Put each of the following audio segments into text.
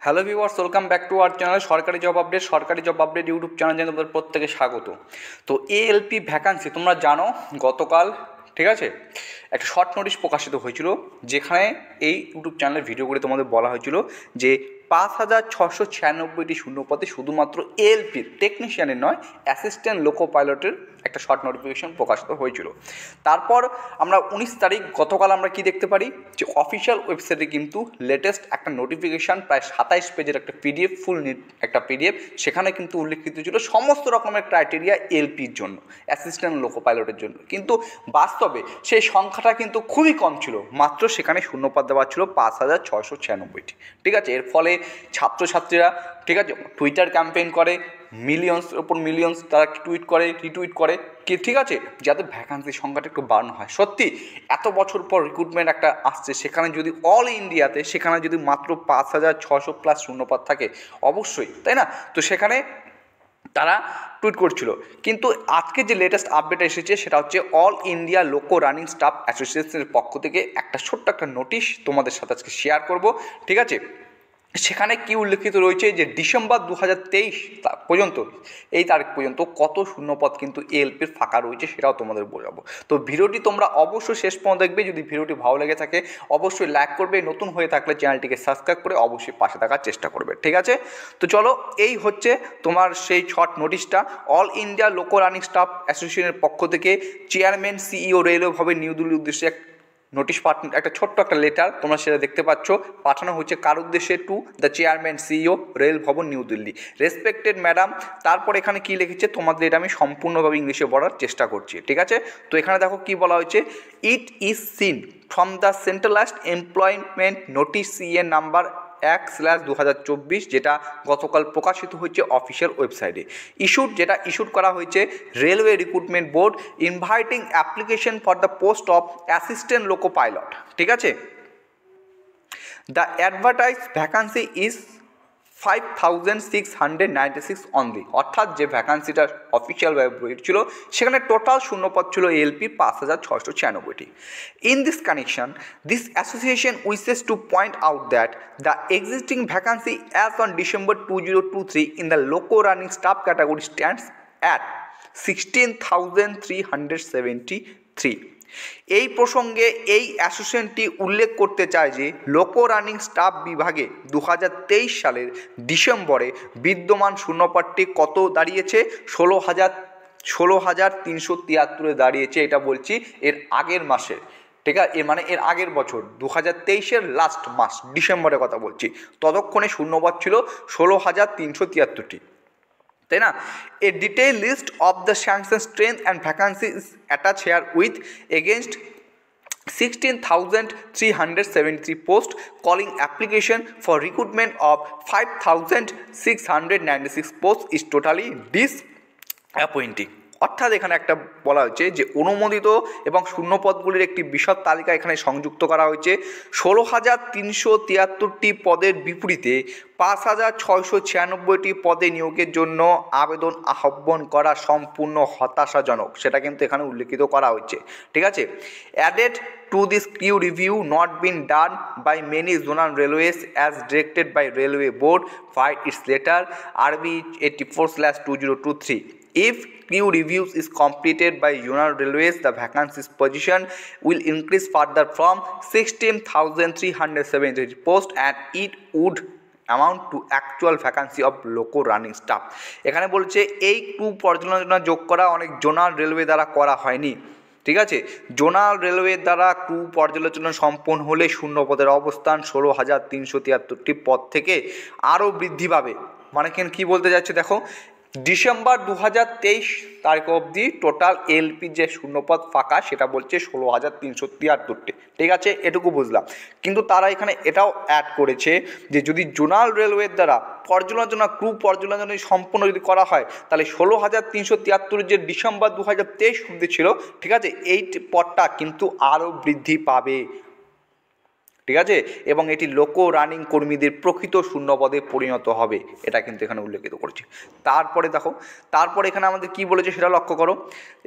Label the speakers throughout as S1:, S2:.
S1: Hello viewers, welcome back to our channel সরকারি job update YouTube চ্যানেলে তোমাদের প্রত্যেকে স্বাগত। তো এএলপি ভ্যাকান্সি তোমরা জানো গতকাল, ঠিক আছে, একটা শর্ট নোটিশ প্রকাশিত হয়েছিল, যেখানে এই ইউটিউব চ্যানেলের ভিডিওগুলি তোমাদের বলা হয়েছিল যে 5,696টি শূন্যপদে শুধুমাত্র এএলপি টেকনিশিয়ানের নয়, অ্যাসিস্ট্যান্ট লোকো পাইলটের একটা শর্ট নোটিফিকেশন প্রকাশিত হয়েছিল। তারপর আমরা 19 তারিখ গতকাল আমরা কি দেখতে পারি যে অফিসিয়াল ওয়েবসাইটে কিন্তু লেটেস্ট একটা নোটিফিকেশান, প্রায় 27 পেজের একটা পিডিএফ, ফুল একটা পিডিএফ, সেখানে কিন্তু উল্লেখিত ছিল সমস্ত রকমের ক্রাইটেরিয়া এলপির জন্য, অ্যাসিস্ট্যান্ট লোকো পাইলটের জন্য। কিন্তু বাস্তবে সেই সংখ্যাটা কিন্তু খুবই কম ছিল, মাত্র সেখানে শূন্যপদ দেওয়া ছিল 5,696টি। ঠিক আছে, এর ফলে ছাত্রছাত্রীরা, ঠিক আছে, টুইটার ক্যাম্পেইন করে, মিলিয়ন্সের ওপর মিলিয়ন্স তারা টুইট করে, রিটুইট করে কি, ঠিক আছে, যাতে ভ্যাকান্সির সংখ্যাটা একটু বাড়ানো হয়। সত্যি এত বছর পর রিক্রুটমেন্ট একটা আসছে, সেখানে যদি অল ইন্ডিয়াতে সেখানে যদি মাত্র 5,600 প্লাস শূন্যপদ থাকে, অবশ্যই, তাই না? তো সেখানে তারা টুইট করছিল। কিন্তু আজকে যে লেটেস্ট আপডেট এসেছে সেটা হচ্ছে অল ইন্ডিয়া লোকো রানিং স্টাফ অ্যাসোসিয়েশনের পক্ষ থেকে একটা ছোট্ট একটা নোটিশ তোমাদের সাথে আজকে শেয়ার করব। ঠিক আছে, সেখানে কি উল্লেখিত রয়েছে যে ডিসেম্বর 2023 পর্যন্ত, এই তারিখ পর্যন্ত কত শূন্যপদ কিন্তু এএলপির ফাঁকা রয়েছে সেটাও তোমাদের বোঝাবো। তো ভিডিওটি তোমরা অবশ্যই শেষ পর্যন্ত দেখবে। যদি ভিডিওটি ভালো লেগে থাকে অবশ্যই লাইক করবে, নতুন হয়ে থাকলে চ্যানেলটিকে সাবস্ক্রাইব করে অবশ্যই পাশে থাকার চেষ্টা করবে। ঠিক আছে, তো চলো, এই হচ্ছে তোমার সেই শর্ট নোটিশটা। অল ইন্ডিয়া লোকো রানিং স্টাফ অ্যাসোসিয়েশনের পক্ষ থেকে চেয়ারম্যান সিইও রেলওয়ে ভবন নিউ দিল্লির উদ্দেশ্যে নোটিশ একটা ছোট্ট একটা লেটার তোমরা সেটা দেখতে পাচ্ছ, পাঠানো হয়েছে কার উদ্দেশ্যে? To the chairman CEO rail ভবন নিউ দিল্লি, রেসপেক্টেড ম্যাডাম। তারপর এখানে কি লিখেছে তোমাদের এটা আমি সম্পূর্ণভাবে ইংলিশে বলার চেষ্টা করছি। ঠিক আছে, তো এখানে দেখো কি বলা হয়েছে। It is seen from the centralised employment notice CA number 1/2024, যেটা গতকাল প্রকাশিত হয়েছে অফিসিয়াল ওয়েবসাইটে। যেটা ইস্যুড করা হয়েছে railway recruitment board inviting application for the post of assistant loco pilot. ঠিক আছে, the advertise vacancy is 5,696 only, অর্থাৎ যে ভ্যাকান্সিটা অফিসিয়ালভাবে বেরিয়েছিল সেখানে টোটাল শূন্যপদ ছিল এএলপি 5,696টি। In this connection this association wishes to point out that the existing vacancy as on December 2023 in the loco running staff category stands at 16,373। এই প্রসঙ্গে এই অ্যাসোসিয়েশনটি উল্লেখ করতে চায় যে লোকো রানিং স্টাফ বিভাগে 2023 সালের ডিসেম্বরে বিদ্যমান শূন্যপদটি কত দাঁড়িয়েছে? 16,373 দাঁড়িয়েছে। এটা বলছি এর আগের মাসে, ঠিক আছে, মানে এর আগের বছর 2023-এর লাস্ট মাস ডিসেম্বরের কথা বলছি, ততক্ষণে শূন্যপদ ছিল 16,373টি, তাই না? A detail list of the sanction strength and vacancy is attach here with against 16,373 post calling application for recruitment of 5,696 posts is totally disappointing. অর্থাৎ এখানে একটা বলা হয়েছে যে অনুমোদিত এবং শূন্যপদগুলির একটি বিশদ তালিকা এখানে সংযুক্ত করা হয়েছে। 16,373টি পদের বিপরীতে 5,696টি পদে নিয়োগের জন্য আবেদন আহ্বান করা সম্পূর্ণ হতাশাজনক, সেটা কিন্তু এখানে উল্লেখিত করা হয়েছে। ঠিক আছে, added to this crew review not been done by many zonal railways as directed by railway board by its letter RB 84/2023. If crew reviews is completed by zonal railways, the vacancies position will increase further from 16,373 posts and it would amount to actual vacancy of loco running staff. এখানে বলছে এই crew পর্যালোচনা যোগ করা অনেক zonal railway দ্বারা করা হয়নি। ঠিক আছে, জোনাল রেলওয়ের দ্বারা ক্রু পর্যালোচনা সম্পন্ন হলে শূন্যপদের অবস্থান 16,373টি পদ থেকে আরও বৃদ্ধি পাবে। মানে কি বলতে যাচ্ছে দেখো, ডিসেম্বর 2023 তারিখ অবধি টোটাল এলপি যে শূন্যপদ ফাঁকা সেটা বলছে 16,373। ঠিক আছে, এটুকু বুঝলাম। কিন্তু তারা এখানে এটাও অ্যাড করেছে যে যদি জোনাল রেলওয়ের দ্বারা ক্রু পর্যালোচনা সম্পূর্ণ যদি করা হয় তাহলে 16,373 যে ডিসেম্বর 2023 অবধি ছিল, ঠিক আছে, এই পদটা কিন্তু আরও বৃদ্ধি পাবে। ঠিক আছে, এবং এটি লোকো রানিং কর্মীদের প্রকৃত শূন্যপদে পরিণত হবে, এটা কিন্তু এখানে উল্লেখিত করেছে। তারপরে দেখো, তারপরে এখানে আমাদের কি বলেছে সেটা লক্ষ্য করো।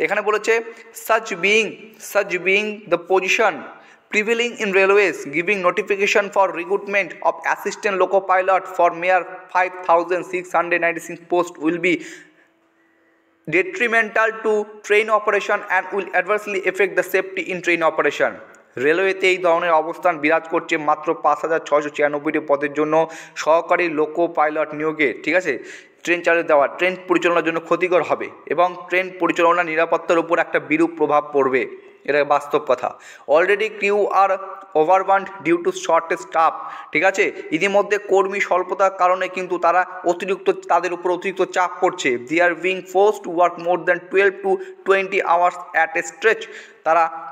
S1: এখানে বলেছে such being the position prevailing in railways, giving notification for recruitment of assistant loco pilot for mere 5,696 posts will be detrimental to train operation and will adversely affect the safety in train operation. রেলওয়েতে এই ধরনের অবস্থান বিরাজ করছে মাত্র 5,696টি পদের জন্য সহকারী loco pilot নিয়োগে, ঠিক আছে। ট্রেন চালু দেওয়া ট্রেন পরিচালনার জন্য ক্ষতিকর হবে এবং ট্রেন পরিচালনা নিরাপত্তার উপর একটা বিরূপ প্রভাব পড়বে, এটা বাস্তব কথা। Already crew are overburned due to shortage staff, ঠিক আছে। ইতিমধ্যে কর্মী স্বল্পতার কারণে কিন্তু তাদের উপর অতিরিক্ত চাপ পড়ছে। They are being force to work more than 12 to 20 hours at a stretch.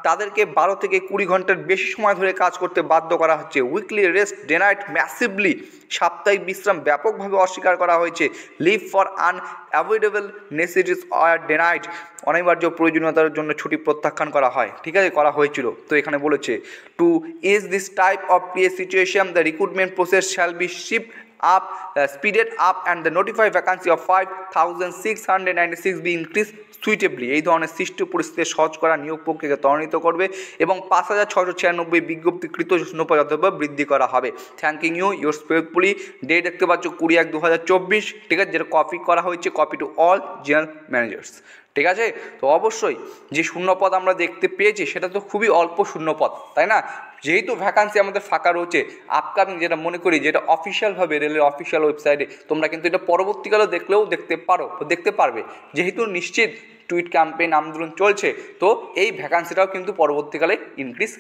S1: তাদেরকে 12 থেকে 20 ঘন্টার বেশি সময় ধরে কাজ করতে বাধ্য করা হচ্ছে। উইকলি রেস্ট ডেনাইড ম্যাসিভলি, সাপ্তাহিক বিশ্রাম ব্যাপকভাবে অস্বীকার করা হয়েছে। লিভ ফর আনঅ্যাভয়েডেবল নেসেসিটিস আর ডেনাইড, অনিবার্য প্রয়োজনীয়তার জন্য ছুটি প্রত্যাখ্যান করা হয়, ঠিক আছে, করা হয়েছিল। তো এখানে বলেছে to is this type of situation the recruitment process shall be speeded up and the notified vacancy of 5,696 be increased সুইটেবলি। এই ধরনের সৃষ্ট পরিস্থিতি সহজ করা নিয়োগ প্রক্রিয়াকে ত্বরান্বিত করবে এবং 5,696 বিজ্ঞপ্তিকৃত শূন্যপদ বৃদ্ধি করা হবে। Thanking you your faithfully. Date দেখতে পাচ্ছ 20/1/2024, ঠিক আছে, যেটা কপি করা হয়েছে, copy to all general managers, ঠিক আছে। তো অবশ্যই যে শূন্যপদ আমরা দেখতে পেয়েছি সেটা তো খুবই অল্প শূন্যপদ, তাই না। যেহেতু ভ্যাকান্সি আমাদের ফাঁকা রয়েছে, আপকামিং যেটা মনে করি যেটা অফিসিয়ালভাবে রেলের অফিসিয়াল ওয়েবসাইটে তোমরা কিন্তু এটা পরবর্তীকালেও দেখতে পারবে, যেহেতু নিশ্চিত টুইট ক্যাম্পেইন আন্দোলন চলছে, তো এই ভ্যাকান্সিটাও কিন্তু পরবর্তীকালে ইনক্রিজ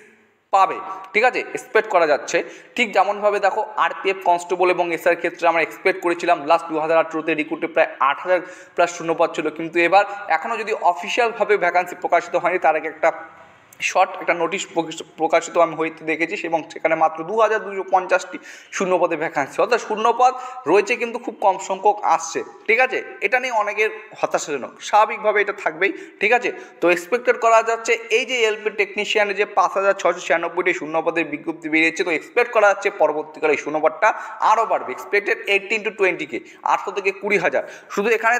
S1: পাবে, ঠিক আছে, এক্সপেক্ট করা যাচ্ছে। ঠিক যেমনভাবে দেখো আরপিএফ কনস্টেবল এবং এসআর ক্ষেত্রে আমরা এক্সপেক্ট করেছিলাম লাস্ট 2018-তে রিক্রুটে প্রায় 8,000 প্লাস শূন্যপদ ছিল, কিন্তু এবার এখনও যদি অফিসিয়ালভাবে ভ্যাকান্সি প্রকাশিত হয়নি, তার আগে একটা একটা নোটিশ প্রকাশিত আমি হইতে দেখেছি এবং সেখানে মাত্র 2,250টি শূন্যপদে ভ্যাকান্সি, অর্থাৎ শূন্যপদ রয়েছে কিন্তু খুব কম সংখ্যক আসছে, ঠিক আছে। এটা নিয়ে অনেকের হতাশাজনক, স্বাভাবিকভাবে এটা থাকবেই, ঠিক আছে। তো এক্সপেক্টেড করা যাচ্ছে এই যে এলপি টেকনিশিয়ানের যে 5,696টি শূন্যপদের বিজ্ঞপ্তি বেরিয়েছে, তো এক্সপেক্ট করা যাচ্ছে পরবর্তীকালে এই শূন্যপদটা আরও বাড়বে। এক্সপেক্টেড 18 to 20K, 800 থেকে 20,000। শুধু এখানে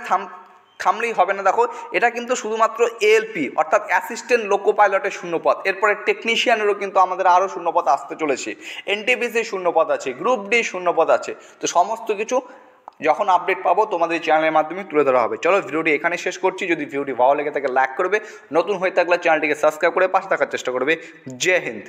S1: থামলেই হবে না, দেখো এটা কিন্তু শুধুমাত্র এএলপি অর্থাৎ অ্যাসিস্ট্যান্ট লোকো পাইলটের শূন্যপদ, এরপরে টেকনিশিয়ানেরও কিন্তু আমাদের আরও শূন্যপদ আসতে চলেছে, এনটিপিসির শূন্যপদ আছে, গ্রুপ ডি শূন্যপদ আছে। তো সমস্ত কিছু যখন আপডেট পাবো তোমাদের চ্যানেলের মাধ্যমে তুলে ধরা হবে। চলো ভিডিওটি এখানে শেষ করছি। যদি ভিডিওটি ভালো লেগে থাকে লাইক করবে, নতুন হয়ে থাকলে চ্যানেলটিকে সাবস্ক্রাইব করে পাশে থাকার চেষ্টা করবে। জয় হিন্দ।